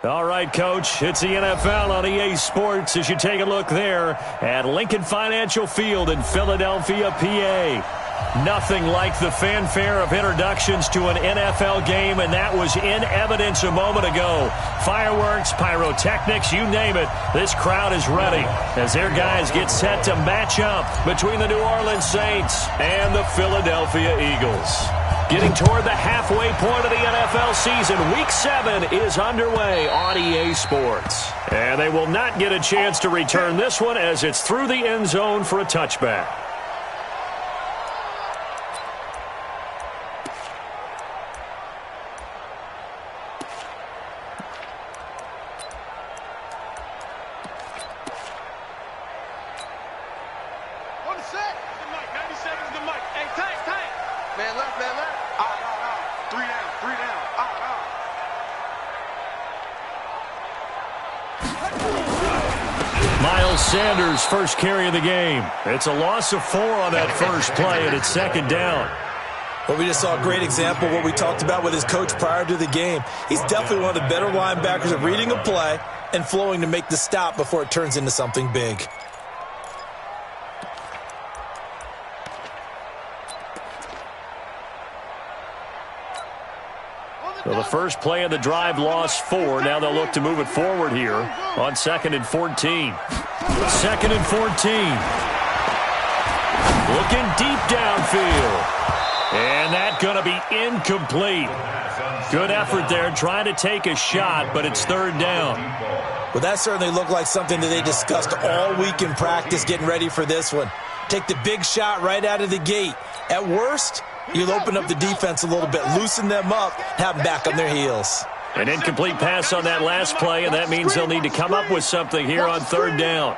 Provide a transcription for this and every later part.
All right, Coach, it's the NFL on EA Sports as you take a look there at Lincoln Financial Field in Philadelphia, PA. Nothing like the fanfare of introductions to an NFL game, and that was in evidence a moment ago. Fireworks, pyrotechnics, you name it. This crowd is ready as their guys get set to match up between the New Orleans Saints and the Philadelphia Eagles. Getting toward the halfway point of the NFL season, Week 7 is underway on EA Sports. And they will not get a chance to return this one as it's through the end zone for a touchback. Sanders' first carry of the game. It's a loss of 4 on that first play, and it's second down. Well, we just saw a great example of what we talked about with his coach prior to the game. He's definitely one of the better linebackers at reading a play and flowing to make the stop before it turns into something big. Well, the first play of the drive lost 4. Now they'll look to move it forward here on 2nd and 14. 2nd and 14. Looking deep downfield. And that's going to be incomplete. Good effort there trying to take a shot, but it's third down. Well, that certainly looked like something that they discussed all week in practice getting ready for this one. Take the big shot right out of the gate. At worst, you'll open up the defense a little bit, loosen them up, have them back on their heels. An incomplete pass on that last play, and that means they'll need to come up with something here on third down.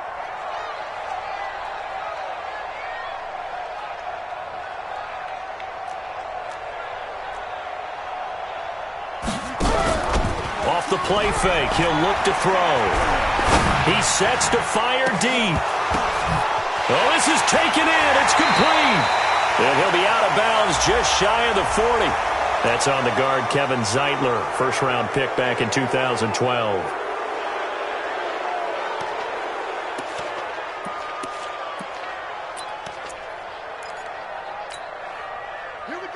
Off the play fake, he'll look to throw. He sets to fire deep. Oh, this is taken in. It's complete. And he'll be out of bounds just shy of the 40. That's on the guard, Kevin Zeitler, first-round pick back in 2012.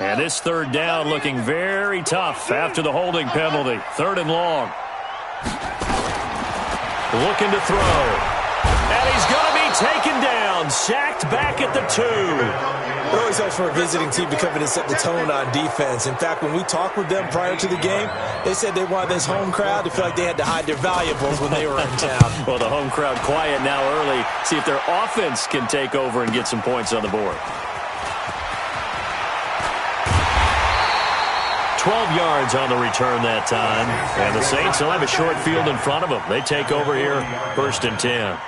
And this third down looking very tough after the holding penalty. 3rd and long. Looking to throw. And he's going to be taken down, sacked back at the 2. It always helps for a visiting team to come in and set the tone on defense. In fact, when we talked with them prior to the game, they said they wanted this home crowd to feel like they had to hide their valuables when they were in town. Well, the home crowd quiet now early. See if their offense can take over and get some points on the board. 12 yards on the return that time. And the Saints will have a short field in front of them. They take over here, 1st and 10.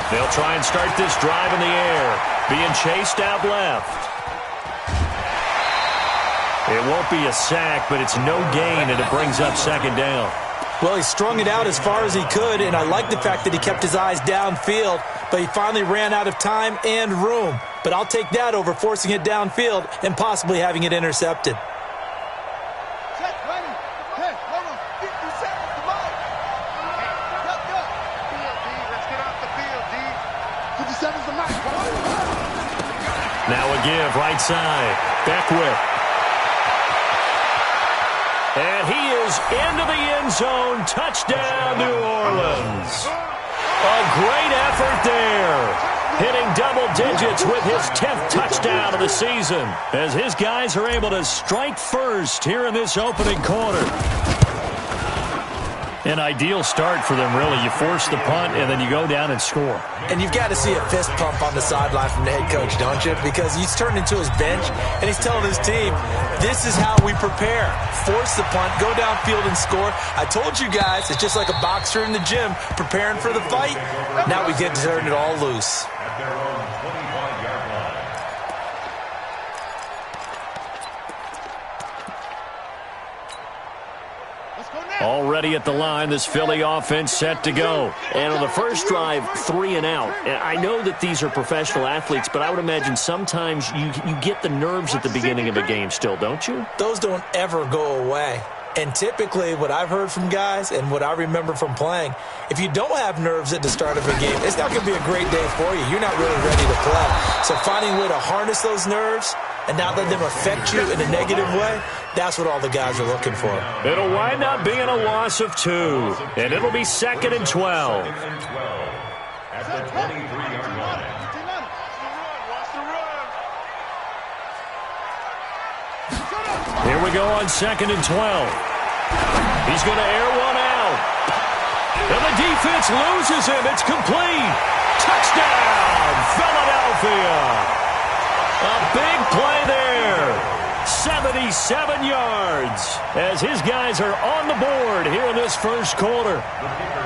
They'll try and start this drive in the air. Being chased out left. It won't be a sack, but it's no gain, and it brings up 2nd down. Well, he strung it out as far as he could, and I like the fact that he kept his eyes downfield, but he finally ran out of time and room. But I'll take that over forcing it downfield and possibly having it intercepted. Now a give, right side. Beckwith. And he is into the end zone. Touchdown, New Orleans. A great effort there. Hitting double digits with his 10th touchdown of the season as his guys are able to strike first here in this opening quarter. An ideal start for them, really. You force the punt, and then you go down and score. And you've got to see a fist pump on the sideline from the head coach, don't you? Because he's turned into his bench, and he's telling his team, this is how we prepare. Force the punt, go downfield and score. I told you guys, it's just like a boxer in the gym preparing for the fight. Now we get to turn it all loose. Already at the line, this Philly offense set to go. And on the first drive, 3 and out. And I know that these are professional athletes, but I would imagine sometimes you get the nerves at the beginning of a game still, don't you? Those don't ever go away. And typically what I've heard from guys and what I remember from playing, if you don't have nerves at the start of a game, it's not going to be a great day for you. You're not really ready to play. So finding a way to harness those nerves and not let them affect you in a negative way, that's what all the guys are looking for. It'll wind up being a loss of 2, and it'll be 2nd and 12. At the 23-yard line. Here we go on 2nd and 12. He's going to air one out. And the defense loses him. It's complete. Touchdown, Philadelphia. A big play there. 77 yards as his guys are on the board here in this first quarter.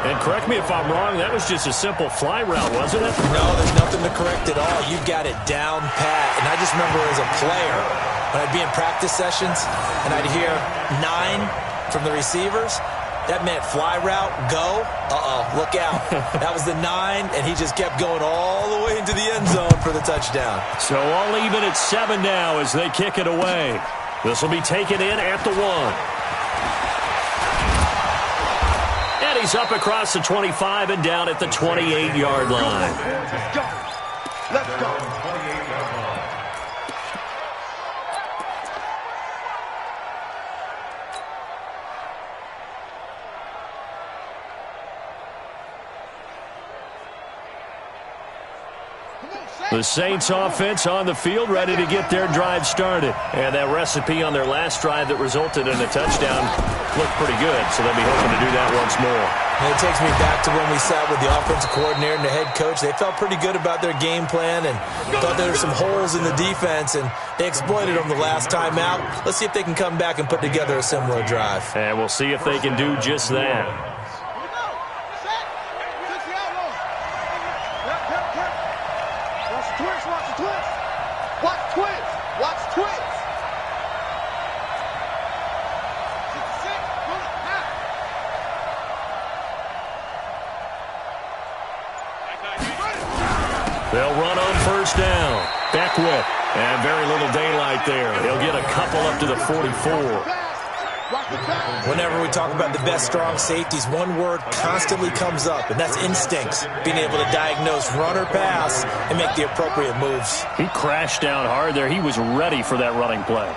And correct me if I'm wrong, that was just a simple fly route, wasn't it? No, there's nothing to correct at all. You've got it down pat. And I just remember as a player, when I'd be in practice sessions and I'd hear 9 from the receivers, that meant fly route, go, look out. That was the 9, and he just kept going all the way into the end zone for the touchdown. So all even at 7 now as they kick it away. This will be taken in at the 1. And he's up across the 25 and down at the 28-yard line. Let's go. Let's go. The Saints offense on the field ready to get their drive started. And that recipe on their last drive that resulted in a touchdown looked pretty good, so they'll be hoping to do that once more. And it takes me back to when we sat with the offensive coordinator and the head coach. They felt pretty good about their game plan and thought there were some holes in the defense, and they exploited them the last time out. Let's see if they can come back and put together a similar drive. And we'll see if they can do just that. They'll run on first down. Beckwith. And very little daylight there. He'll get a couple up to the 44. Whenever we talk about the best strong safeties, one word constantly comes up, and that's instincts. Being able to diagnose run or pass and make the appropriate moves. He crashed down hard there. He was ready for that running play.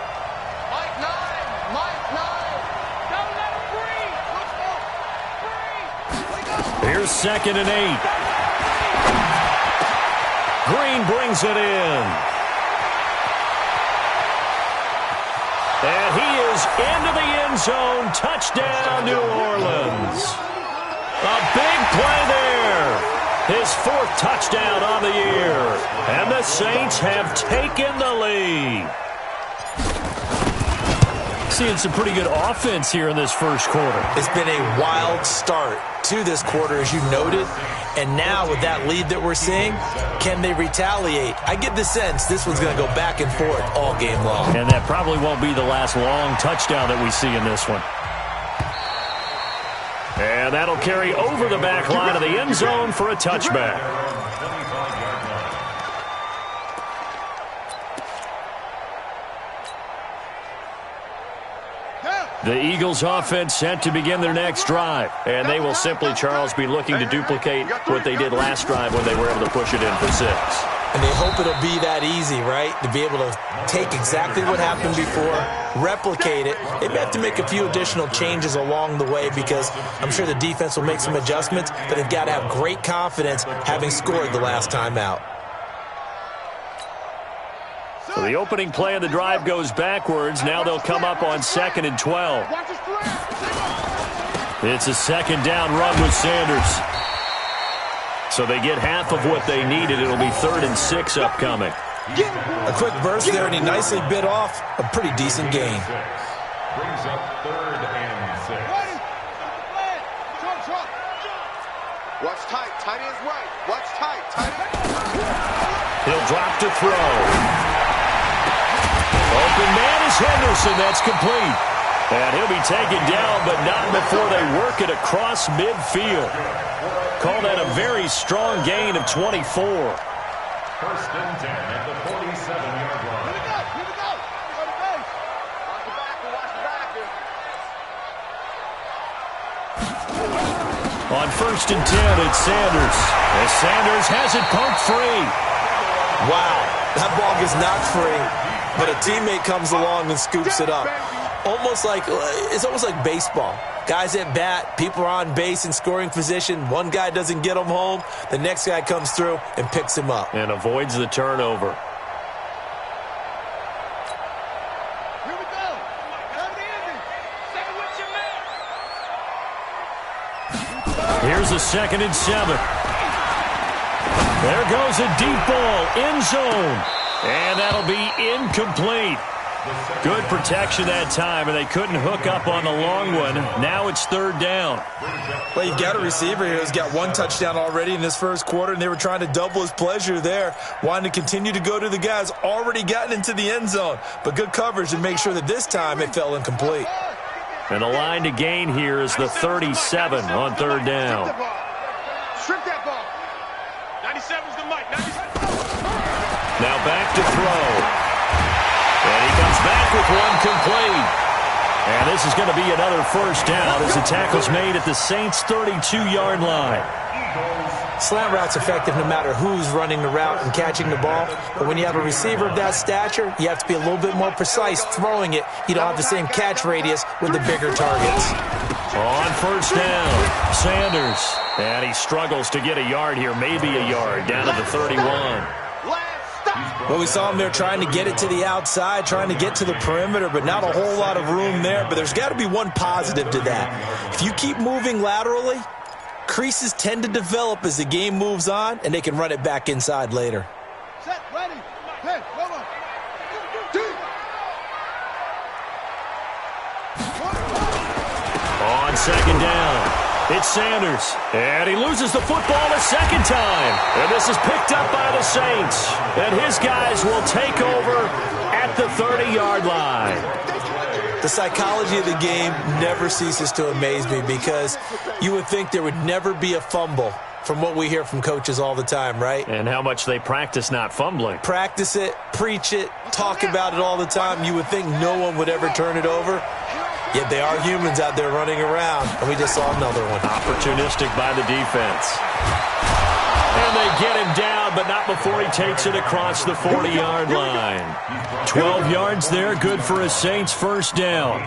Here's 2nd and 8. Green brings it in. And he is into the end zone. Touchdown, New Orleans. A big play there. His 4th touchdown on the year. And the Saints have taken the lead. Seeing some pretty good offense here in this first quarter. It's been a wild start to this quarter, as you noted. And now with that lead that we're seeing, can they retaliate? I get the sense this one's going to go back and forth all game long. And that probably won't be the last long touchdown that we see in this one. And that'll carry over the back line of the end zone for a touchback. The Eagles offense set to begin their next drive. And they will simply, Charles, be looking to duplicate what they did last drive when they were able to push it in for 6. And they hope it'll be that easy, right? To be able to take exactly what happened before, replicate it. They may have to make a few additional changes along the way because I'm sure the defense will make some adjustments, but they've got to have great confidence having scored the last time out. So the opening play of the drive goes backwards. Now they'll come up on 2nd and 12. It's a second down run with Sanders. So they get half of what they needed. It'll be 3rd and 6 upcoming. A quick burst there, and he nicely bit off a pretty decent gain. Brings up 3rd and 6. Watch tight. Tight ends right. Watch tight. Tight end. He'll drop to throw. Open man is Henderson. That's complete. And he'll be taken down, but not before they work it across midfield. Call that a very strong gain of 24. 1st and 10 at the 47-yard line. Here we go. Here we go. Go to base. Watch the back. Watch the back here. On 1st and 10, it's Sanders. As Sanders has it poked free. Wow, that ball gets knocked free, but a teammate comes along and scoops it up. It's almost like baseball. Guys at bat, people are on base in scoring position. One guy doesn't get him home. The next guy comes through and picks him up. And avoids the turnover. Here we go. Come to Andy. Say what you meant. Here's a 2nd and 7. There goes a deep ball, end zone. And that'll be incomplete. Good protection that time, and they couldn't hook up on the long one. Now it's 3rd down. Well, you've got a receiver here who's got 1 touchdown already in this first quarter, and they were trying to double his pleasure there, wanting to continue to go to the guys already gotten into the end zone. But good coverage to make sure that this time it fell incomplete. And the line to gain here is the 37 on 3rd down. Strip that ball. 97's the mic. 97. Now back to throw. And he comes back with one complete. And this is going to be another 1st down as the tackle's made at the Saints' 32-yard line. Slant route's effective no matter who's running the route and catching the ball. But when you have a receiver of that stature, you have to be a little bit more precise throwing it. You don't have the same catch radius with the bigger targets. On 1st down, Sanders. And he struggles to get a yard here, maybe a yard, down to the 31. Well, we saw him there trying to get it to the outside, trying to get to the perimeter, but not a whole lot of room there. But there's got to be one positive to that. If you keep moving laterally, creases tend to develop as the game moves on, and they can run it back inside later. Set, ready. Hey, come on. On 2nd down, it's Sanders. And he loses the football a 2nd time. And this is picked up by the Saints. And his guys will take over at the 30-yard line. The psychology of the game never ceases to amaze me because you would think there would never be a fumble from what we hear from coaches all the time, right? And how much they practice not fumbling. Practice it, preach it, talk about it all the time. You would think no one would ever turn it over. Yet they are humans out there running around, and we just saw another one. Opportunistic by the defense. And they get him down, but not before he takes it across the 40-yard line. 12 yards there, good for a Saints 1st down.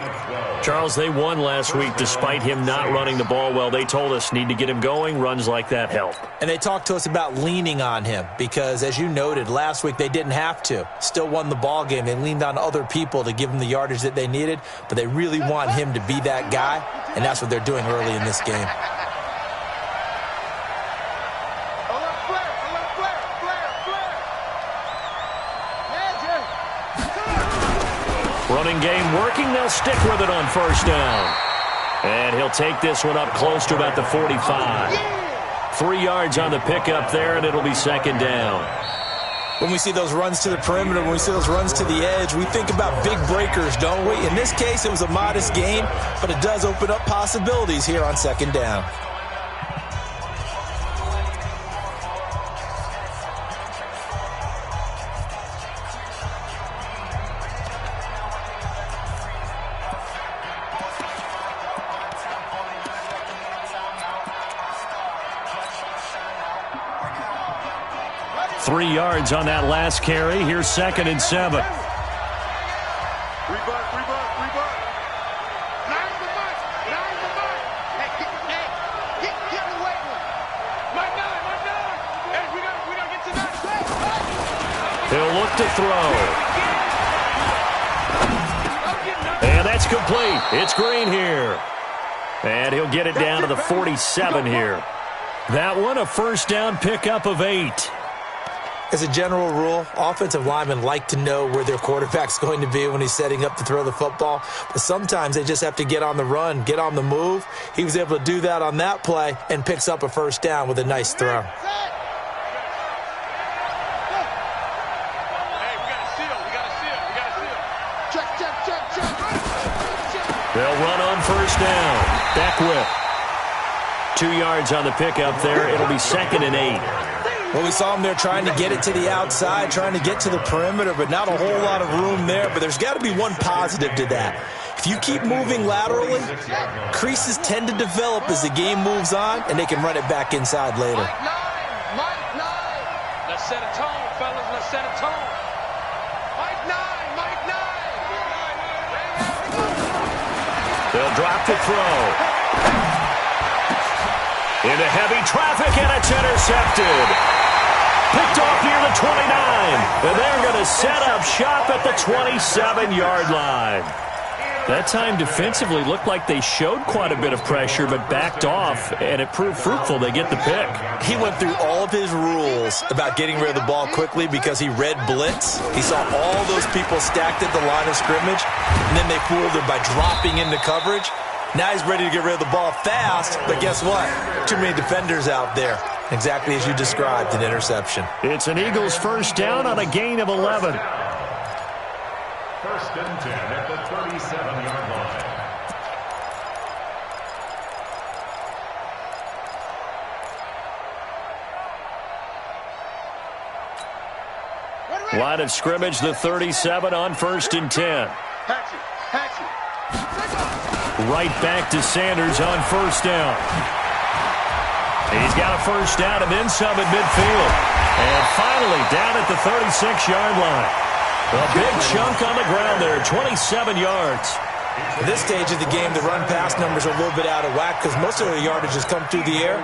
Charles, they won last week despite him not running the ball well. They told us need to get him going. Runs like that help. And they talked to us about leaning on him because, as you noted, last week they didn't have to. Still won the ball game. They leaned on other people to give them the yardage that they needed, but they really want him to be that guy, and that's what they're doing early in this game. Running game working. They'll stick with it on 1st down. And he'll take this one up close to about the 45. 3 yards on the pickup there, and it'll be 2nd down. When we see those runs to the perimeter, when we see those runs to the edge, we think about big breakers, don't we? In this case, it was a modest gain, but it does open up possibilities here on 2nd down. Three yards on that last carry. Here's 2nd and 7. Rebut. Nine the mic. Hey, get the weight one. My nine. Hey, we gotta get to that. He'll look to throw. And that's complete. It's Green here. And he'll get it down to the 47 here. That one, a first down pickup of 8. As a general rule, offensive linemen like to know where their quarterback's going to be when he's setting up to throw the football. But sometimes they just have to get on the run, get on the move. He was able to do that on that play and picks up a first down with a nice throw. They'll run on first down. Beckwith. 2 yards on the pickup there. It'll be 2nd and 8. Well, we saw him there trying to get it to the outside, trying to get to the perimeter, but not a whole lot of room there. But there's got to be one positive to that. If you keep moving laterally, creases tend to develop as the game moves on, and they can run it back inside later. Mike 9. Let's set a tone, fellas. Let's set a tone. Mike 9. They'll drop the throw. Into heavy traffic, and it's intercepted. Picked off near the 29. And they're going to set up shop at the 27-yard line. That time defensively looked like they showed quite a bit of pressure, but backed off, and it proved fruitful. They get the pick. He went through all of his rules about getting rid of the ball quickly because he read blitz. He saw all those people stacked at the line of scrimmage, and then they fooled him by dropping into coverage. Now he's ready to get rid of the ball fast, but guess what? Too many defenders out there. Exactly as you described, an interception. It's an Eagles first down on a gain of 11. 1st and 10 at the 37-yard line. Line of scrimmage, the 37 on 1st and 10. Right back to Sanders on first down. He's got a first down and then some at midfield. And finally down at the 36-yard line. A big chunk on the ground there, 27 yards. At this stage of the game, the run-pass numbers are a little bit out of whack because most of the yardage has come through the air.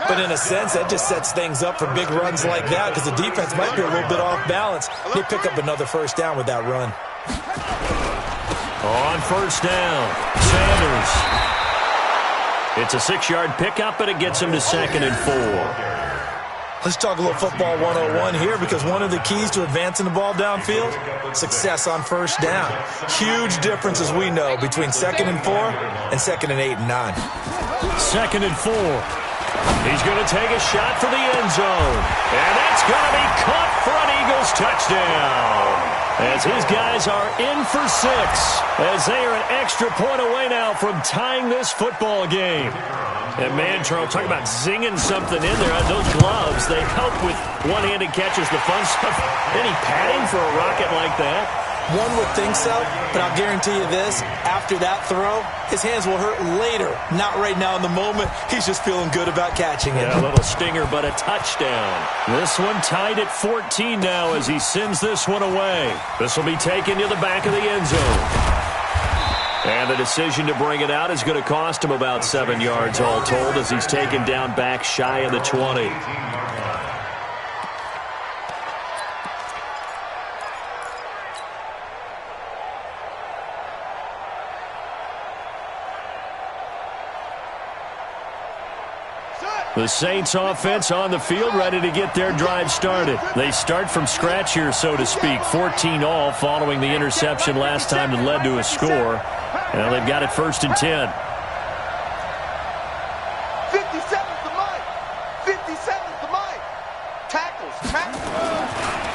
But in a sense, that just sets things up for big runs like that because the defense might be a little bit off balance. They pick up another first down with that run. On first down, Sanders. It's a 6-yard pickup, but it gets him to 2nd and 4. Let's talk a little football 101 here because one of the keys to advancing the ball downfield, success on first down. Huge difference, as we know, between 2nd and 4 and 2nd and 8 and 9. 2nd and 4. He's going to take a shot for the end zone. And that's going to be caught for an Eagles touchdown. As his guys are in for 6. As they are an extra point away now from tying this football game. And man, Charles, talk about zinging something in there. Those gloves, they help with one-handed catches, the fun stuff. Any padding for a rocket like that? One would think so, but I'll guarantee you this. After that throw, his hands will hurt later. Not right now in the moment. He's just feeling good about catching it. Yeah, a little stinger, but a touchdown. This one tied at 14 now as he sends this one away. This will be taken to the back of the end zone. And the decision to bring it out is going to cost him about 7 yards all told as he's taken down back shy of the 20. The Saints offense on the field, ready to get their drive started. They start from scratch here, so to speak. 14 all following the interception last time that led to a score. Now they've got it 1st and 10. 57's the mic. 57's the mic. Tackles.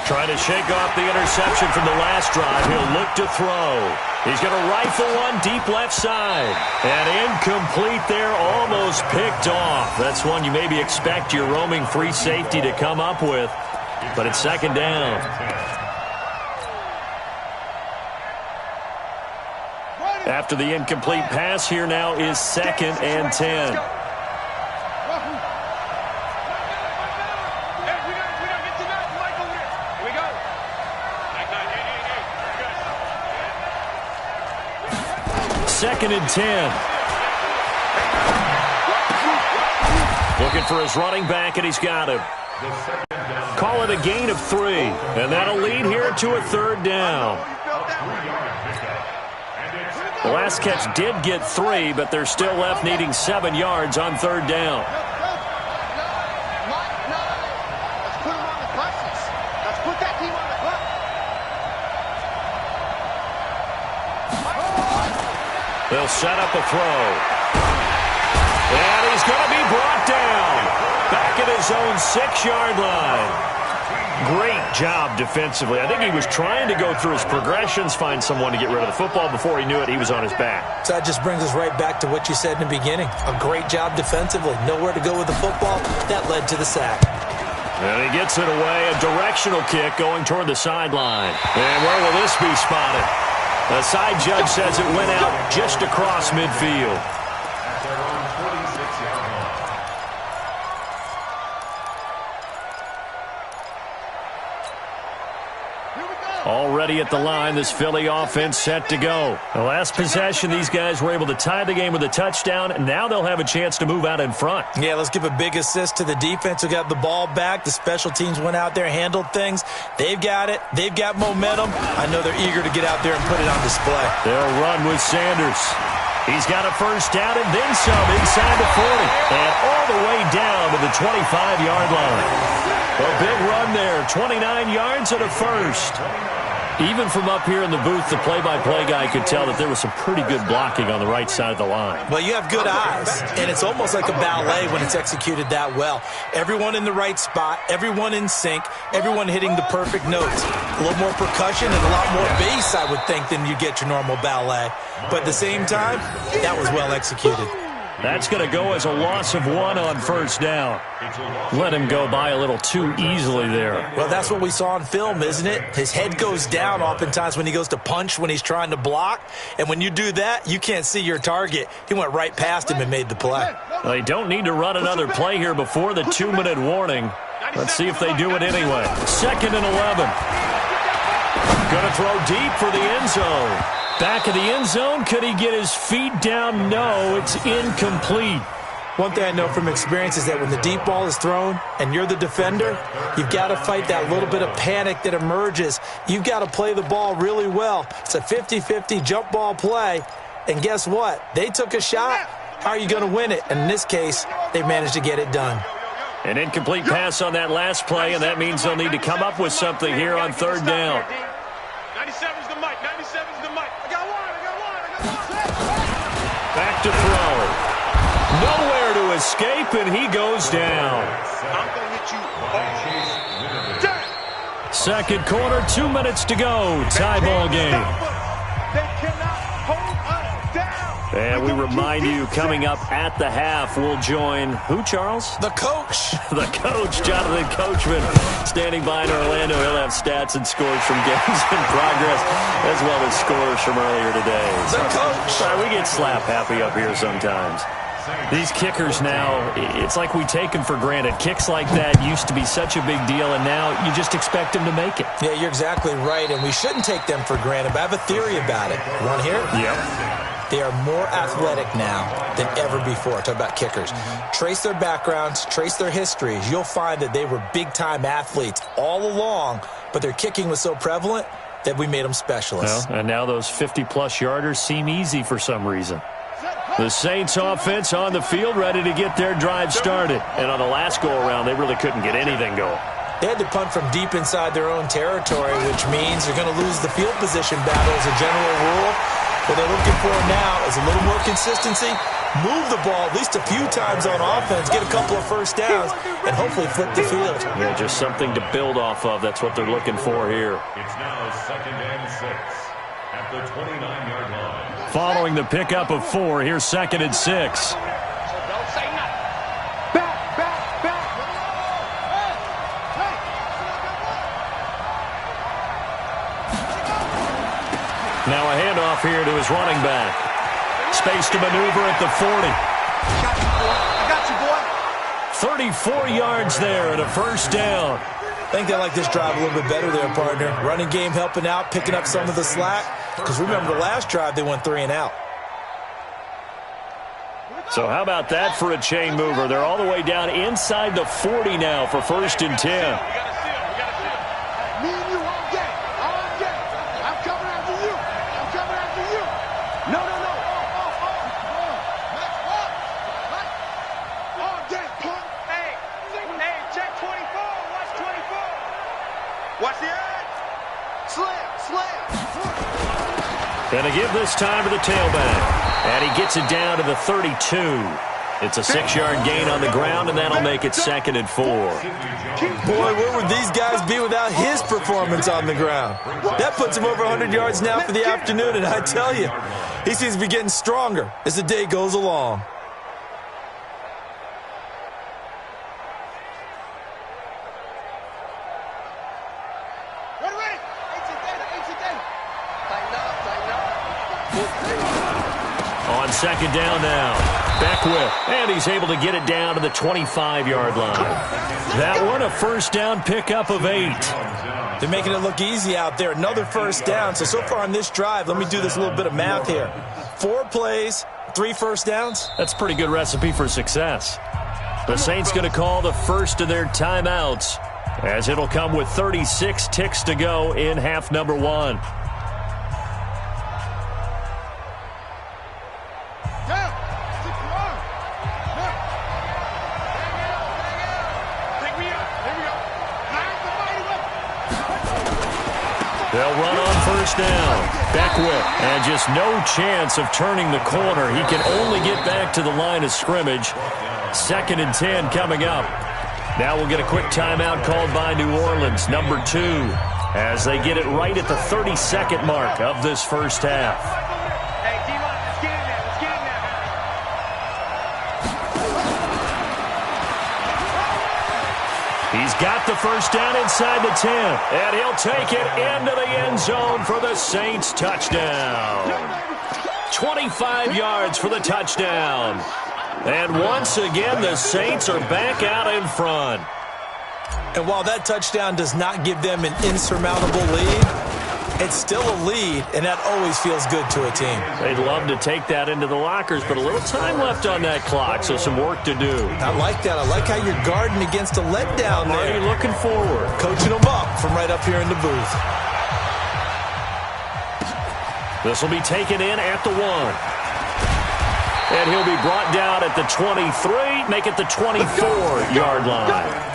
Trying to shake off the interception from the last drive. He'll look to throw. He's going to rifle one deep left side. And incomplete there, almost picked off. That's one you maybe expect your roaming free safety to come up with. But it's 2nd down. After the incomplete pass, here now is 2nd and 10. Second and 10. Looking for his running back, and he's got him. Call it a gain of 3, and that'll lead here to a 3rd down. The last catch did get 3, but they're still left needing 7 yards on 3rd down. Let's put them on the buses. Let's put that team on the bus. They'll set up a throw. And he's going to be brought down. Back at his own 6-yard line. Great job defensively. I think he was trying to go through his progressions, find someone to get rid of the football. Before he knew it, he was on his back. So that just brings us right back to what you said in the beginning. A great job defensively. Nowhere to go with the football. That led to the sack. And he gets it away. A directional kick going toward the sideline. And where will this be spotted? The side judge says it went out just across midfield. Already at the line, this Philly offense set to go. The last possession, these guys were able to tie the game with a touchdown, and now they'll have a chance to move out in front. Yeah, let's give a big assist to the defense who got the ball back. The special teams went out there, handled things. They've got it. They've got momentum. I know they're eager to get out there and put it on display. They'll run with Sanders. He's got a first down and then some inside the 40. And all the way down to the 25-yard line. A big run there, 29 yards and a first. Even from up here in the booth, the play-by-play guy could tell that there was some pretty good blocking on the right side of the line. Well, you have good eyes, and it's almost like a ballet when it's executed that well. Everyone in the right spot, everyone in sync, everyone hitting the perfect notes. A little more percussion and a lot more bass, I would think, than you get your normal ballet. But at the same time, that was well executed. That's going to go as a loss of 1 on first down. Let him go by a little too easily there. Well, that's what we saw on film, isn't it? His head goes down oftentimes when he goes to punch, when he's trying to block. And when you do that, you can't see your target. He went right past him and made the play. They don't need to run another play here before the 2-minute warning. Let's see if they do it anyway. 2nd and 11. Going to throw deep for the end zone. Back of the end zone, could he get his feet down? No, it's incomplete. One thing I know from experience is that when the deep ball is thrown and you're the defender, you've got to fight that little bit of panic that emerges. You've got to play the ball really well. It's a 50-50 jump ball play, and guess what? They took a shot. How are you going to win it? And in this case, they managed to get it done. An incomplete pass on that last play, and that means they'll need to come up with something here on 3rd down. 97's the mic. 97's the mic. I got one. Back to throw. Nowhere to escape, and he goes down. I'm going to hit you all down. 2nd quarter, 2 minutes to go. Tie ball game. They cannot hold us down. And we remind you, coming up at the half, we'll join who, Charles? The coach. The coach, Jonathan Coachman, standing by in Orlando. He'll have stats and scores from games in progress, as well as scores from earlier today. The coach. We get slap happy up here sometimes. These kickers now, it's like we take them for granted. Kicks like that used to be such a big deal, and now you just expect them to make it. Yeah, you're exactly right, and we shouldn't take them for granted, but I have a theory about it. You want to hear it? Yep. They are more athletic now than ever before. Talk about kickers. Trace their backgrounds, trace their histories. You'll find that they were big-time athletes all along, but their kicking was so prevalent that we made them specialists. Well, and now those 50-plus yarders seem easy for some reason. The Saints offense on the field, ready to get their drive started. And on the last go-around, they really couldn't get anything going. They had to punt from deep inside their own territory, which means they're going to lose the field position battle as a general rule. What they're looking for now is a little more consistency, move the ball at least a few times on offense, get a couple of first downs, and hopefully flip the field. Yeah, just something to build off of. That's what they're looking for here. It's now 2nd and 6 at the 29-yard line. Following the pickup of 4, here's 2nd and 6. So don't say nothing. Back. Now a handoff here to his running back. Space to maneuver at the 40. I got you, boy. 34 yards there and a first down. I think they like this drive a little bit better there, partner. Running game helping out, picking up some of the slack. Because remember, the last drive, they went 3 and out. So how about that for a chain mover? They're all the way down inside the 40 now for 1st and 10. We got to seal. Me and you all game. I'm coming after you. No. Gonna give this time to the tailback. And he gets it down to the 32. It's a 6-yard gain on the ground, and that'll make it 2nd and 4. Boy, where would these guys be without his performance on the ground? That puts him over 100 yards now for the afternoon, and I tell you, he seems to be getting stronger as the day goes along. On 2nd down now. Beckwith, and he's able to get it down to the 25-yard line. That one, a 1st down pickup of 8. They're making it look easy out there. Another 1st down. So far on this drive, let me do this little bit of math here. 4 plays, 3 1st downs. That's a pretty good recipe for success. The Saints going to call the first of their timeouts, as it'll come with 36 ticks to go in half number 1. They'll run on 1st down. Beckwith, and just no chance of turning the corner. He can only get back to the line of scrimmage. 2nd and 10 coming up. Now we'll get a quick timeout called by New Orleans, number 2, as they get it right at the 32nd mark of this first half. He's got the 1st down inside the 10, and he'll take it into the end zone for the Saints touchdown. 25 yards for the touchdown. And once again, the Saints are back out in front. And while that touchdown does not give them an insurmountable lead, it's still a lead, and that always feels good to a team. They'd love to take that into the lockers, but a little time left on that clock, so some work to do. I like that. I like how you're guarding against a letdown there. Are you looking forward? Coaching them up from right up here in the booth. This will be taken in at the 1. And he'll be brought down at the 23, make it the 24-yard line.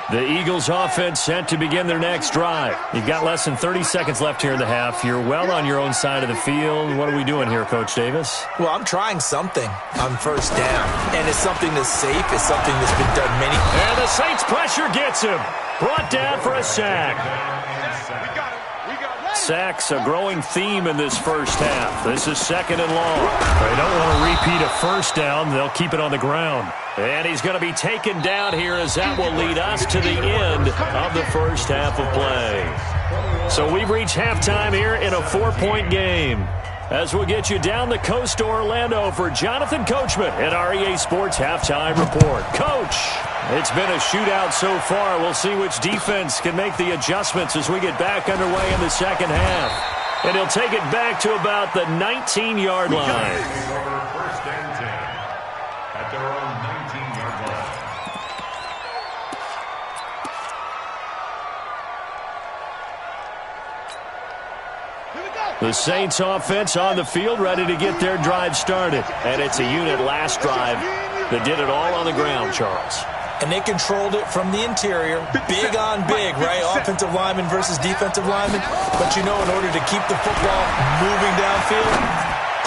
The Eagles offense set to begin their next drive. You've got less than 30 seconds left here in the half. You're well on your own side of the field. What are we doing here, Coach Davis? Well, I'm trying something on 1st down. And it's something that's safe. It's something that's been done many times. And the Saints pressure gets him. Brought down for a sack. Sacks a growing theme in this first half. This is 2nd and long. They don't want to repeat a 1st down. They'll keep it on the ground. And he's going to be taken down here, as that will lead us to the end of the first half of play. So we've reached halftime here in a 4-point game. As we'll get you down the coast to Orlando for Jonathan Coachman at our EA Sports Halftime Report. Coach, it's been a shootout so far. We'll see which defense can make the adjustments as we get back underway in the second half. And he'll take it back to about the 19-yard line. First and 10 at their own 19-yard line. The Saints offense on the field, ready to get their drive started. And it's a unit last drive that did it all on the ground, Charles. And they controlled it from the interior. Big on big, right? Offensive lineman versus defensive lineman. But you know, in order to keep the football moving downfield,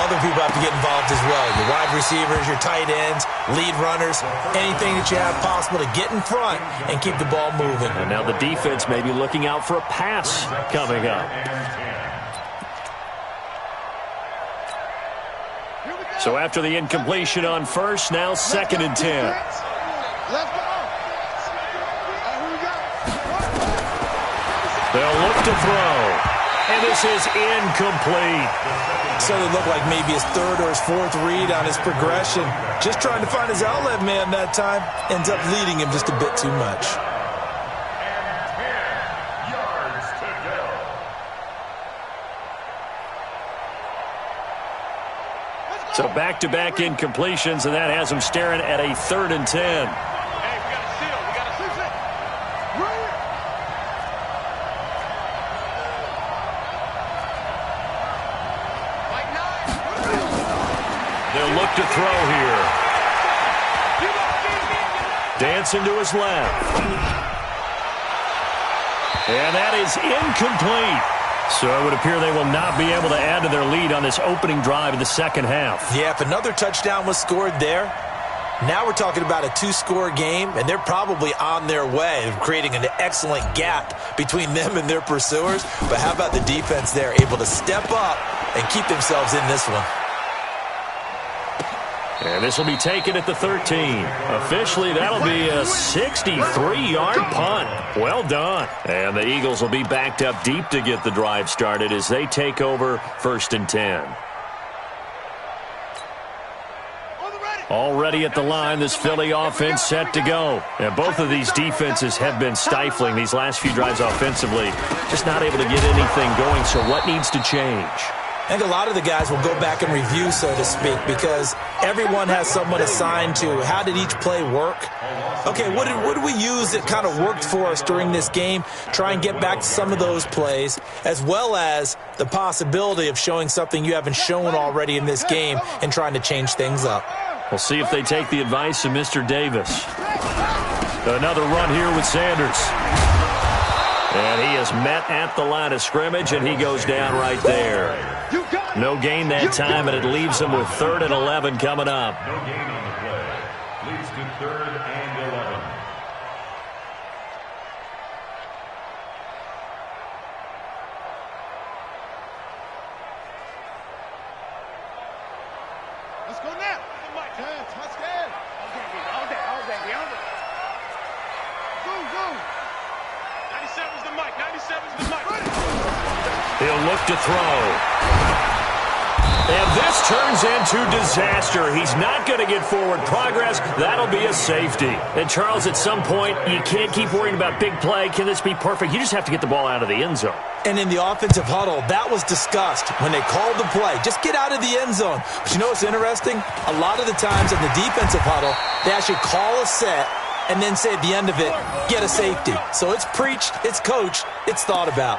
other people have to get involved as well. Your wide receivers, your tight ends, lead runners, anything that you have possible to get in front and keep the ball moving. And now the defense may be looking out for a pass coming up. So after the incompletion on 1st, now 2nd and 10. Let's go. They'll look to throw. And this is incomplete. So it looked like maybe his 3rd or his 4th read on his progression. Just trying to find his outlet man that time. Ends up leading him just a bit too much. So back-to-back incompletions, and that has him staring at a 3rd and 10. Hey, we got to seal. We got to seal it. They'll look to throw here. Dancing to his left. And that is incomplete. So it would appear they will not be able to add to their lead on this opening drive of the second half. Yeah, if another touchdown was scored there, now we're talking about a two-score game, and they're probably on their way of creating an excellent gap between them and their pursuers. But how about the defense there, able to step up and keep themselves in this one? And this will be taken at the 13. Officially, that'll be a 63-yard punt. Well done. And the Eagles will be backed up deep to get the drive started as they take over 1st and 10. Already at the line, this Philly offense set to go. And both of these defenses have been stifling these last few drives offensively. Just not able to get anything going, so what needs to change? I think a lot of the guys will go back and review, so to speak, because everyone has someone assigned to how did each play work. Okay, what did we use that kind of worked for us during this game? Try and get back to some of those plays, as well as the possibility of showing something you haven't shown already in this game and trying to change things up. We'll see if they take the advice of Mr. Davis. Another run here with Sanders. And he is met at the line of scrimmage, and he goes down right there. No gain that time, and it leaves him with 3rd and 11 coming up. No gain on the play. Leads to 3rd and 11. Let's go now. Touchdown. All day. Go. 97's the mic. 97's the mic. He'll look to throw. And this turns into disaster. He's not going to get forward progress. That'll be a safety. And, Charles, at some point, you can't keep worrying about big play. Can this be perfect? You just have to get the ball out of the end zone. And in the offensive huddle, that was discussed when they called the play. Just get out of the end zone. But you know what's interesting? A lot of the times in the defensive huddle, they actually call a set and then say at the end of it, get a safety. So it's preached, it's coached, it's thought about.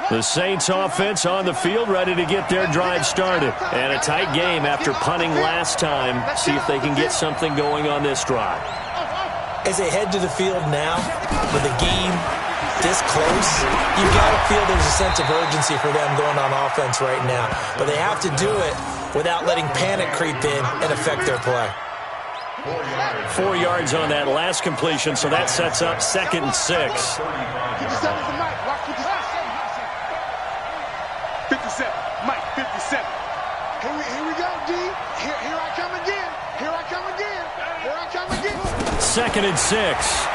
The Saints offense on the field, ready to get their drive started. And a tight game after punting last time. See if they can get something going on this drive. As they head to the field now, with the game this close, you've got to feel there's a sense of urgency for them going on offense right now. But they have to do it without letting panic creep in and affect their play. 4 yards on that last completion, so that sets up 2nd and 6. 57's the mic. Watch 57. 57. Mike, 57. Here we go, D. Here I come again. Here I come again. 2nd and 6.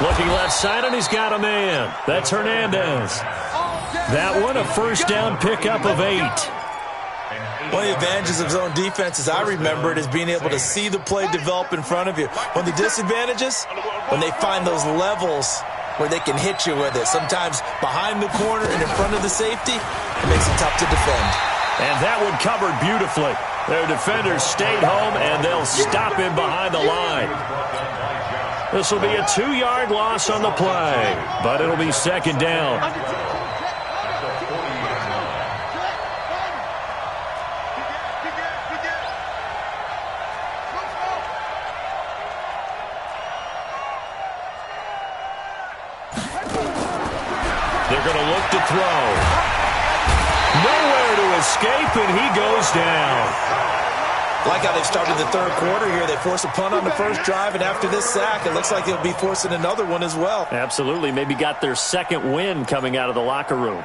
Looking left side, and he's got a man. That's Hernandez. That one, a 1st down pickup of 8. One of the advantages of zone defense, as I remember it, is being able to see the play develop in front of you. One of the disadvantages, when they find those levels where they can hit you with it. Sometimes behind the corner and in front of the safety, it makes it tough to defend. And that one covered beautifully. Their defenders stayed home, and they'll stop him behind the line. This will be a 2-yard loss on the play, but it'll be 2nd down. They're going to look to throw. Nowhere to escape, and he goes down. Like how they started the 3rd quarter here. They force a punt on the first drive, and after this sack, it looks like they'll be forcing another one as well. Absolutely. Maybe got their 2nd win coming out of the locker room.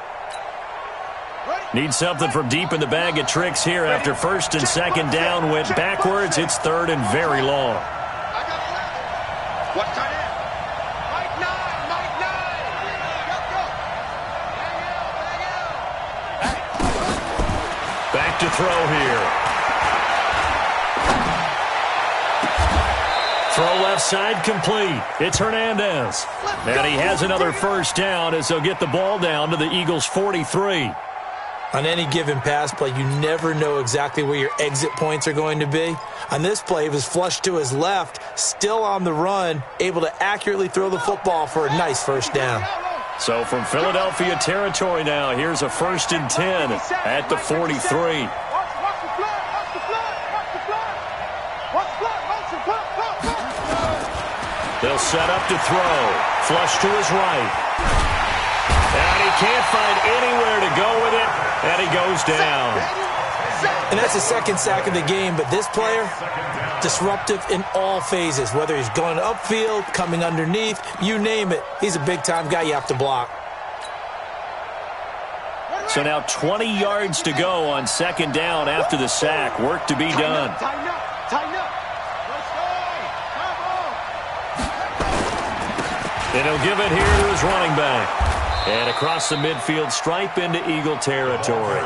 Need something from deep in the bag of tricks here after 1st and 2nd down went backwards. It's 3rd and very long. What tight end? Mike 9. Back to throw here. Throw left side complete. It's Hernandez. And he has another 1st down as they'll get the ball down to the Eagles' 43. On any given pass play, you never know exactly where your exit points are going to be. On this play, he was flushed to his left, still on the run, able to accurately throw the football for a nice 1st down. So from Philadelphia territory now, here's a 1st and 10 at the 43. They'll set up to throw. Flush to his right. And he can't find anywhere to go with it, and he goes down. And that's the 2nd sack of the game, but this player, disruptive in all phases, whether he's going upfield, coming underneath, you name it. He's a big-time guy you have to block. So now 20 yards to go on 2nd down after the sack. Work to be done. Tighten up, tighten up. And he'll give it here to his running back. And across the midfield stripe into Eagle territory.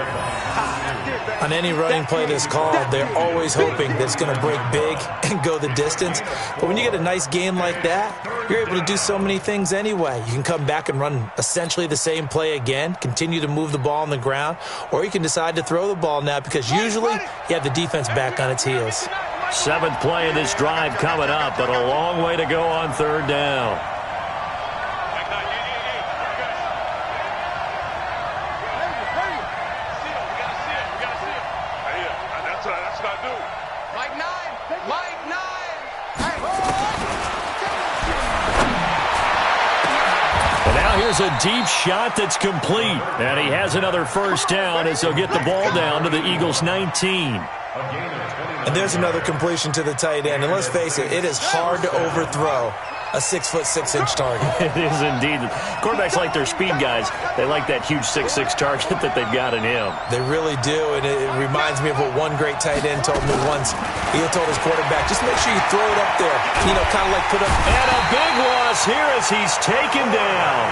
On any running play that's called, they're always hoping that it's going to break big and go the distance. But when you get a nice game like that, you're able to do so many things anyway. You can come back and run essentially the same play again, continue to move the ball on the ground, or you can decide to throw the ball now because usually you have the defense back on its heels. 7th play of this drive coming up, but a long way to go on 3rd down. Here's a deep shot that's complete. And he has another 1st down as they'll get the ball down to the Eagles' 19. And there's another completion to the tight end. And let's face it, it is hard to overthrow a 6'6" target. It is indeed. Quarterbacks like their speed guys. They like that huge 6'6" target that they've got in him. They really do, and it reminds me of what one great tight end told me once. He told his quarterback, just make sure you throw it up there. You know, kind of like put up. And a big loss here as he's taken down.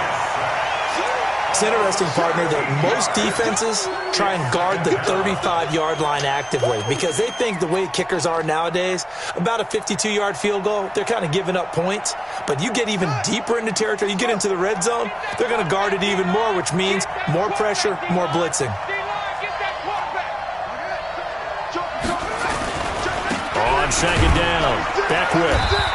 It's interesting, partner, that most defenses try and guard the 35-yard line actively because they think the way kickers are nowadays, about a 52-yard field goal, they're kind of giving up points. But you get even deeper into territory, you get into the red zone, they're going to guard it even more, which means more pressure, more blitzing. On 2nd down, Beckwith.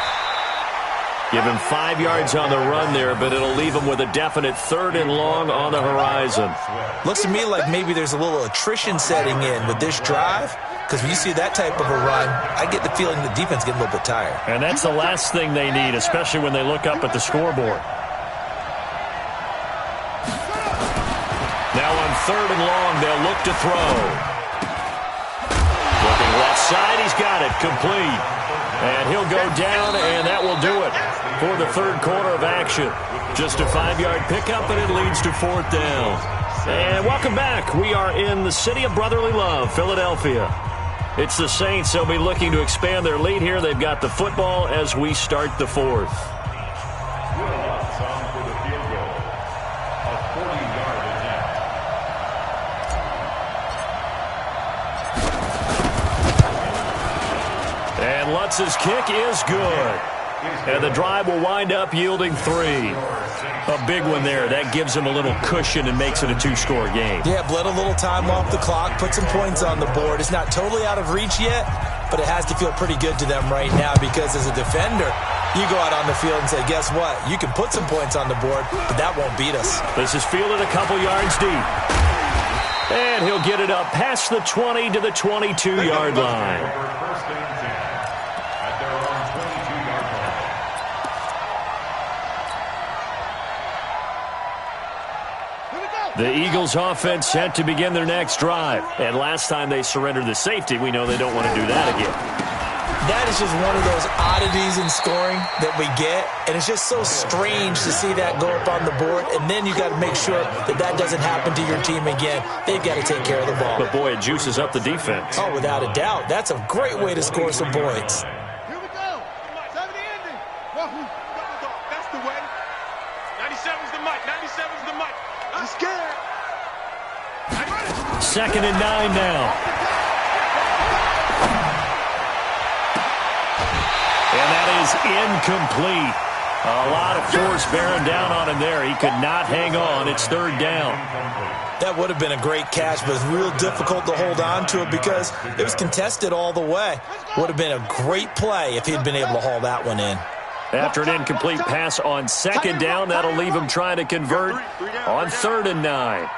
Give him 5 yards on the run there, but it'll leave him with a definite 3rd and long on the horizon. Looks to me like maybe there's a little attrition setting in with this drive, because when you see that type of a run, I get the feeling the defense getting a little bit tired. And that's the last thing they need, especially when they look up at the scoreboard. Now on 3rd and long, they'll look to throw. Looking left side, he's got it, complete. And he'll go down, and that will do it for the 3rd quarter of action. Just a 5-yard pickup, and it leads to 4th down. And welcome back. We are in the city of brotherly love, Philadelphia. It's the Saints. They'll be looking to expand their lead here. They've got the football as we start the 4th. And Lutz's kick is good. And the drive will wind up yielding 3. A big one there. That gives him a little cushion and makes it a 2-score game. Yeah, bled a little time off the clock, put some points on the board. It's not totally out of reach yet, but it has to feel pretty good to them right now because as a defender, you go out on the field and say, guess what? You can put some points on the board, but that won't beat us. This is fielded a couple yards deep. And he'll get it up past the 20 to the 22-yard line. The Eagles offense set to begin their next drive. And last time they surrendered the safety, we know they don't want to do that again. That is just one of those oddities in scoring that we get. And it's just so strange to see that go up on the board. And then you got to make sure that that doesn't happen to your team again. They've got to take care of the ball. But, boy, it juices up the defense. Oh, without a doubt. That's a great way to score some points. Here we go. 70 ending. That's the way. 97's the mic. 97's the mic. I'm scared. 2nd and 9 now. And that is incomplete. A lot of force bearing down on him there. He could not hang on. It's 3rd down. That would have been a great catch, but it's real difficult to hold on to it because it was contested all the way. Would have been a great play if he'd been able to haul that one in. After an incomplete pass on second down, that'll leave him trying to convert on 3rd and 9.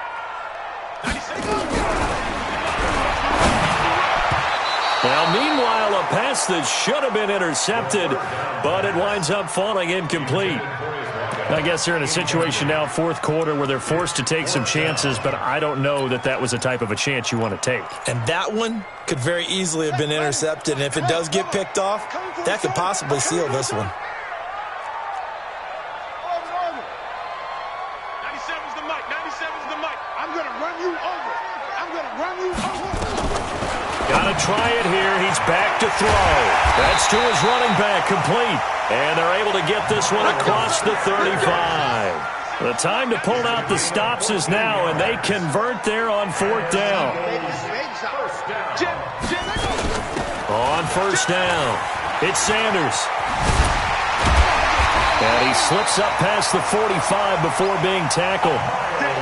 Now, meanwhile, a pass that should have been intercepted, but it winds up falling incomplete. I guess they're in a situation now, fourth quarter, where they're forced to take some chances, but I don't know that that was the type of a chance you want to take. And that one could very easily have been intercepted, and if it does get picked off, that could possibly seal this one. 97's the mic. 97's the mic. I'm going to run you over. I'm going to run you over. Got to try it here. He's back to throw. That's to his running back, complete. And they're able to get this one across the 35. The time to pull out the stops is now, and they convert there on 4th down. On 1st down, it's Sanders. And he slips up past the 45 before being tackled.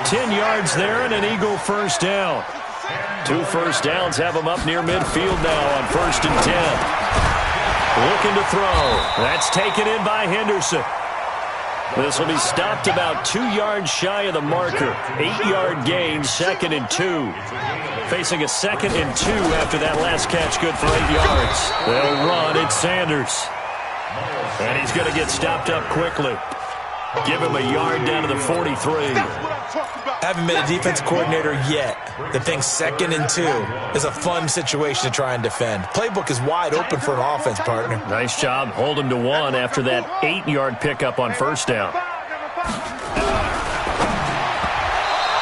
10 yards there and an Eagle 1st down. 2 first downs have him up near midfield now on 1st and 10. Looking to throw. That's taken in by Henderson. This will be stopped about 2 yards shy of the marker. 8-yard gain, 2nd and 2. Facing a 2nd and 2 after that last catch, good for 8 yards. They'll run. It's Sanders. And he's going to get stopped up quickly. Give him a yard down to the 43. Haven't been a defensive coordinator yet that thinks 2nd and 2 is a fun situation to try and defend. Playbook is wide open for an offense, partner. Nice job. Hold him to 1 after that 8-yard pickup on 1st down.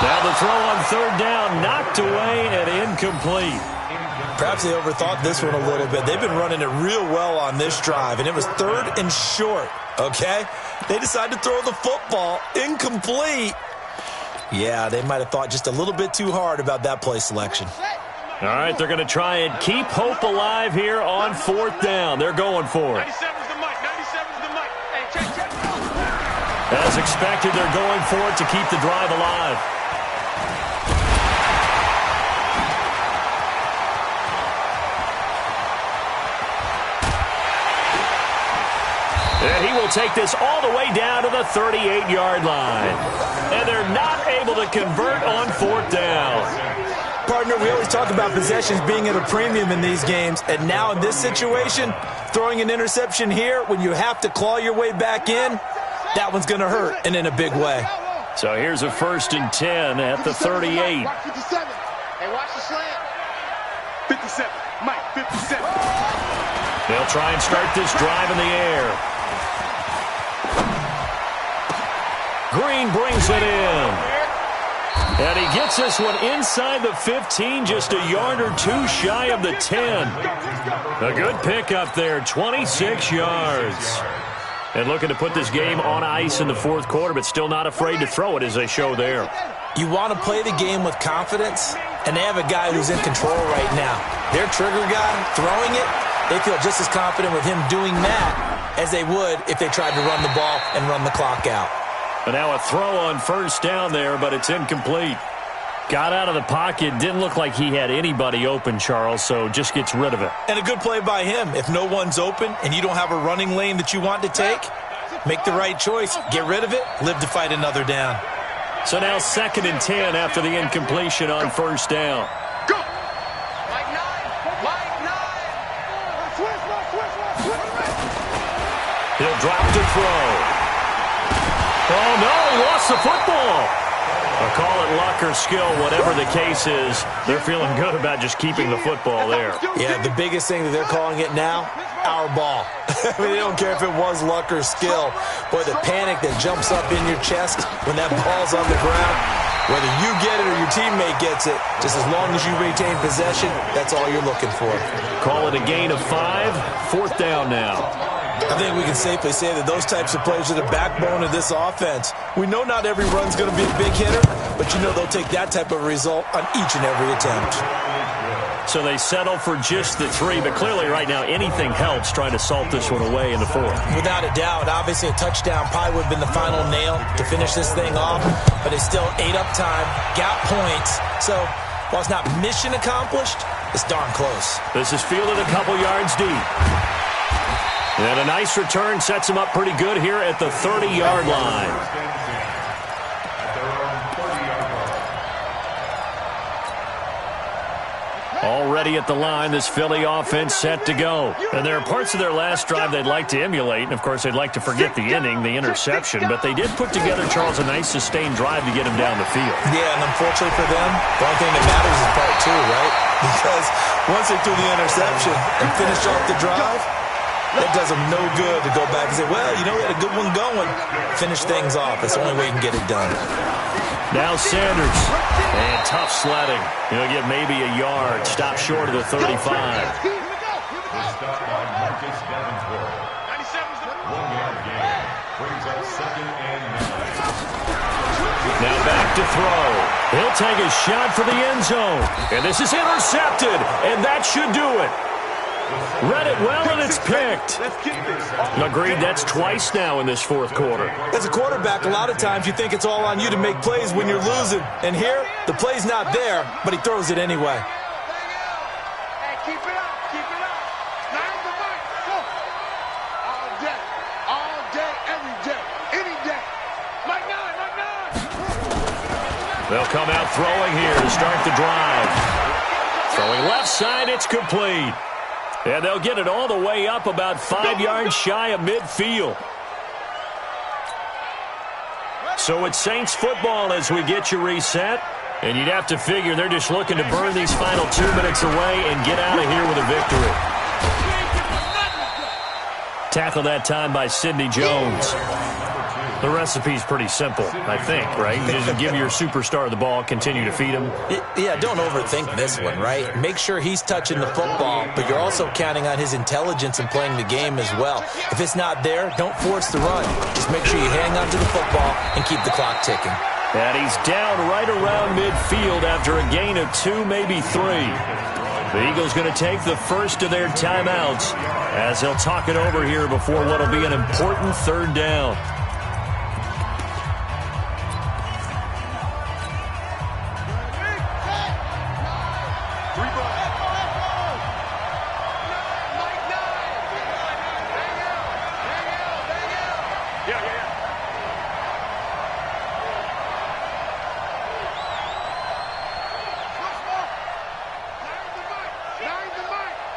Now the throw on 3rd down, knocked away and incomplete. Perhaps they overthought this one a little bit. They've been running it real well on this drive, and it was 3rd and short, okay? They decided to throw the football incomplete. Yeah, they might have thought just a little bit too hard about that play selection. All right, they're going to try and keep hope alive here on 4th down. They're going for it. 97's the mic. 97's the mic. Hey, check. As expected, they're going for it to keep the drive alive. And he will take this all the way down to the 38-yard line. And they're not able to convert on 4th down. Partner, we always talk about possessions being at a premium in these games, and now in this situation, throwing an interception here when you have to claw your way back in, that one's going to hurt, and in a big way. So here's a 1st and 10 at the 38. Watch 57. Hey, watch the slant. 57. Mike, 57. They'll try and start this drive in the air. Green brings it in. And he gets this one inside the 15, just a yard or 2 shy of the 10. A good pickup there, 26 yards. And looking to put this game on ice in the 4th quarter, but still not afraid to throw it as they show there. You want to play the game with confidence, and they have a guy who's in control right now. Their trigger guy, throwing it, they feel just as confident with him doing that as they would if they tried to run the ball and run the clock out. But now a throw on 1st down there, but it's incomplete. Got out of the pocket. Didn't look like he had anybody open, Charles, so just gets rid of it. And a good play by him. If no one's open and you don't have a running lane that you want to take, make the right choice. Get rid of it. Live to fight another down. So now 2nd and 10 after the incompletion on 1st down. Go. Like 9. Like 9. He'll drop to throw. Oh, no, he lost the football. I'll call it luck or skill, whatever the case is. They're feeling good about just keeping the football there. Yeah, the biggest thing that they're calling it now, our ball. I mean, they don't care if it was luck or skill. Boy, the panic that jumps up in your chest when that ball's on the ground, whether you get it or your teammate gets it, just as long as you retain possession, that's all you're looking for. Call it a gain of 5, 4th down now. I think we can safely say that those types of plays are the backbone of this offense. We know not every run's going to be a big hitter, but you know they'll take that type of result on each and every attempt. So they settle for just the 3, but clearly right now anything helps trying to salt this one away in the 4th. Without a doubt, obviously a touchdown probably would have been the final nail to finish this thing off, but it's still ate up time, got points. So while it's not mission accomplished, it's darn close. This is fielded a couple yards deep. And a nice return sets him up pretty good here at the 30-yard line. Already at the line, this Philly offense set to go. And there are parts of their last drive they'd like to emulate, and of course they'd like to forget the inning, the interception, but they did put together, Charles, a nice sustained drive to get him down the field. Yeah, and unfortunately for them, the only thing that matters is part two, right? Because once they threw the interception and finished off the drive, that does them no good to go back and say, well, you know, we had a good one going. Finish things off. That's the only way you can get it done. Now Sanders, and tough sledding. He'll get maybe a yard, stop short of the 35. Stop by Marcus Davenport. 1-yard gain. Brings up 2nd and 9. Now back to throw. He'll take a shot for the end zone. And this is intercepted, and that should do it. Read it well, and it's picked. Agreed, that's twice now in this fourth quarter. As a quarterback, a lot of times you think it's all on you to make plays when you're losing. And here, the play's not there, but he throws it anyway. Hey, keep it up, keep it up. Line the mic, go. All day, every day, any day. Mike 9. They'll come out throwing here to start the drive. Throwing left side, it's complete. And they'll get it all the way up about 5 yards shy of midfield. So it's Saints football as we get you reset. And you'd have to figure they're just looking to burn these final 2 minutes away and get out of here with a victory. Tackled that time by Sidney Jones. The recipe's pretty simple, I think, right? You just give your superstar the ball, continue to feed him. Yeah, don't overthink this one, right? Make sure he's touching the football, but you're also counting on his intelligence in playing the game as well. If it's not there, don't force the run. Just make sure you hang on to the football and keep the clock ticking. And he's down right around midfield after a gain of 2, maybe 3. The Eagles going to take the first of their timeouts as they'll talk it over here before what will be an important 3rd down.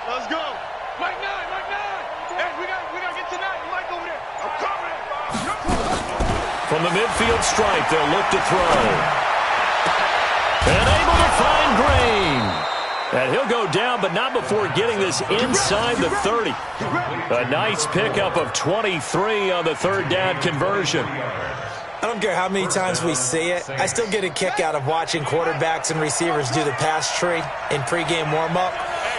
Let's go. Mike 9. Hey, we got to get to 9. Mike over there. I'm coming. From the midfield stripe, they'll look to throw. And able to find Green. And he'll go down, but not before getting this inside the 30. A nice pickup of 23 on the 3rd down conversion. I don't care how many times we see it. I still get a kick out of watching quarterbacks and receivers do the pass tree in pregame warm-up.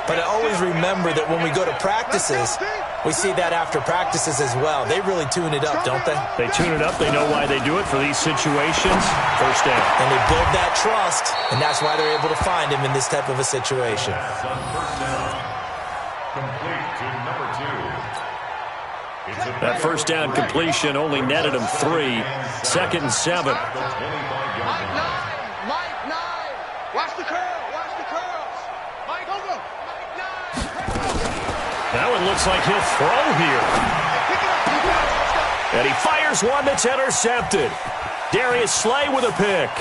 But I always remember that when we go to practices, we see that after practices as well. They really tune it up, don't they? They tune it up. They know why they do it for these situations. First down. And they build that trust, and that's why they're able to find him in this type of a situation. Complete to number 2. That first down completion only netted him 3. 2nd and 7. Mike 9. Watch the curl. Mike, over. That one looks like he'll throw here. And he fires one that's intercepted. Darius Slay with a pick.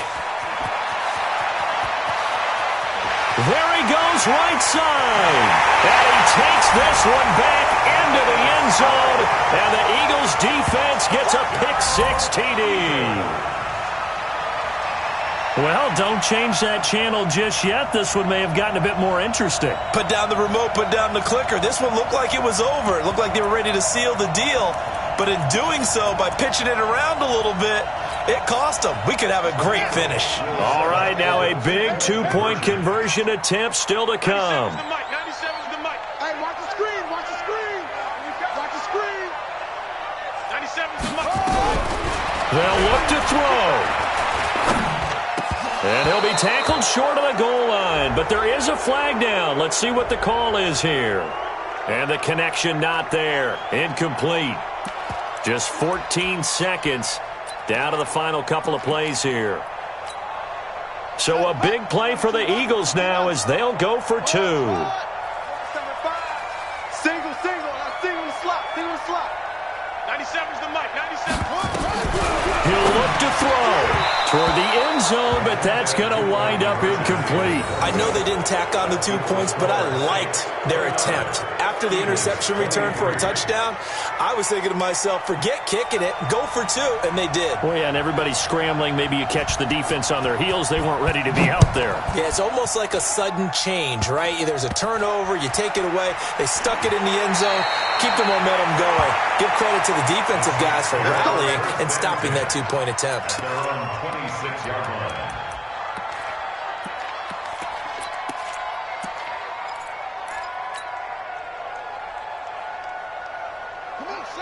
There he goes right side. And he takes this one back into the end zone. And the Eagles defense gets a pick-6 TD. Well, don't change that channel just yet. This one may have gotten a bit more interesting. Put down the remote, put down the clicker. This one looked like it was over. It looked like they were ready to seal the deal. But in doing so, by pitching it around a little bit, it cost them. We could have a great finish. All right, now a big 2-point conversion attempt still to come. 97's the mic. Hey, watch the screen. Watch the screen. 97's the mic. They'll look to throw. And he'll be tackled short of the goal line. But there is a flag down. Let's see what the call is here. And the connection not there. Incomplete. Just 14 seconds down to the final couple of plays here. So a big play for the Eagles now as they'll go for 2. Single, single in the slot. 97's the mic. 97. He'll look to throw toward the end zone, but that's going to wind up incomplete. I know they didn't tack on the 2 points, but I liked their attempt. After the interception return for a touchdown, I was thinking to myself, forget kicking it, go for 2, and they did. Well, yeah, and everybody's scrambling. Maybe you catch the defense on their heels. They weren't ready to be out there. Yeah, it's almost like a sudden change, right? There's a turnover, you take it away, they stuck it in the end zone, keep the momentum going. Give credit to the defensive guys for rallying and stopping that 2-point attempt. They're on 26-yard line.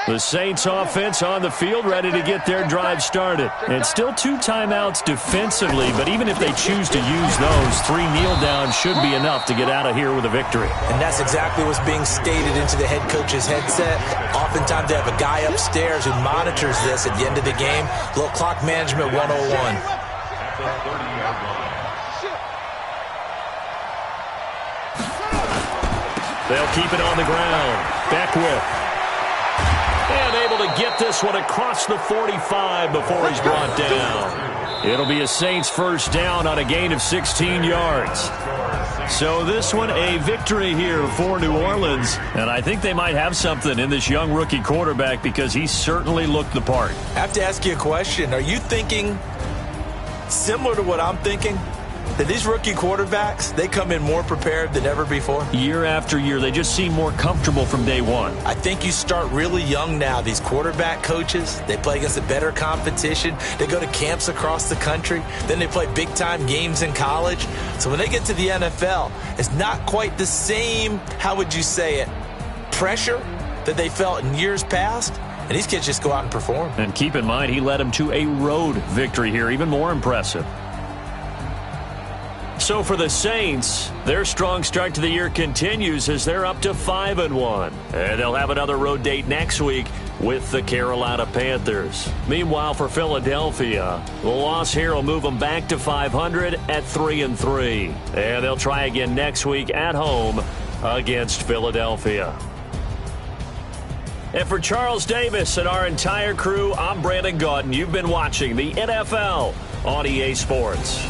The Saints offense on the field, ready to get their drive started. And still 2 timeouts defensively, but even if they choose to use those, 3 kneel downs should be enough to get out of here with a victory. And that's exactly what's being stated into the head coach's headset. Oftentimes they have a guy upstairs who monitors this at the end of the game. Little clock management 101. At the 30-yard line. They'll keep it on the ground. Beckwith. And able to get this one across the 45 before he's brought down. It'll be a Saints first down on a gain of 16 yards. So this one a victory here for New Orleans. And I think they might have something in this young rookie quarterback because he certainly looked the part. I have to ask you a question. Are you thinking similar to what I'm thinking? That these rookie quarterbacks, they come in more prepared than ever before? Year after year, they just seem more comfortable from day one. I think you start really young now. These quarterback coaches, they play against a better competition. They go to camps across the country. Then they play big-time games in college. So when they get to the NFL, it's not quite the same, how would you say it, pressure that they felt in years past. And these kids just go out and perform. And keep in mind, he led them to a road victory here, even more impressive. So for the Saints, their strong start to the year continues as they're up to 5-1. And they'll have another road date next week with the Carolina Panthers. Meanwhile, for Philadelphia, the loss here will move them back to 500 at 3-3. And they'll try again next week at home against Philadelphia. And for Charles Davis and our entire crew, I'm Brandon Gaudin. You've been watching the NFL on EA Sports.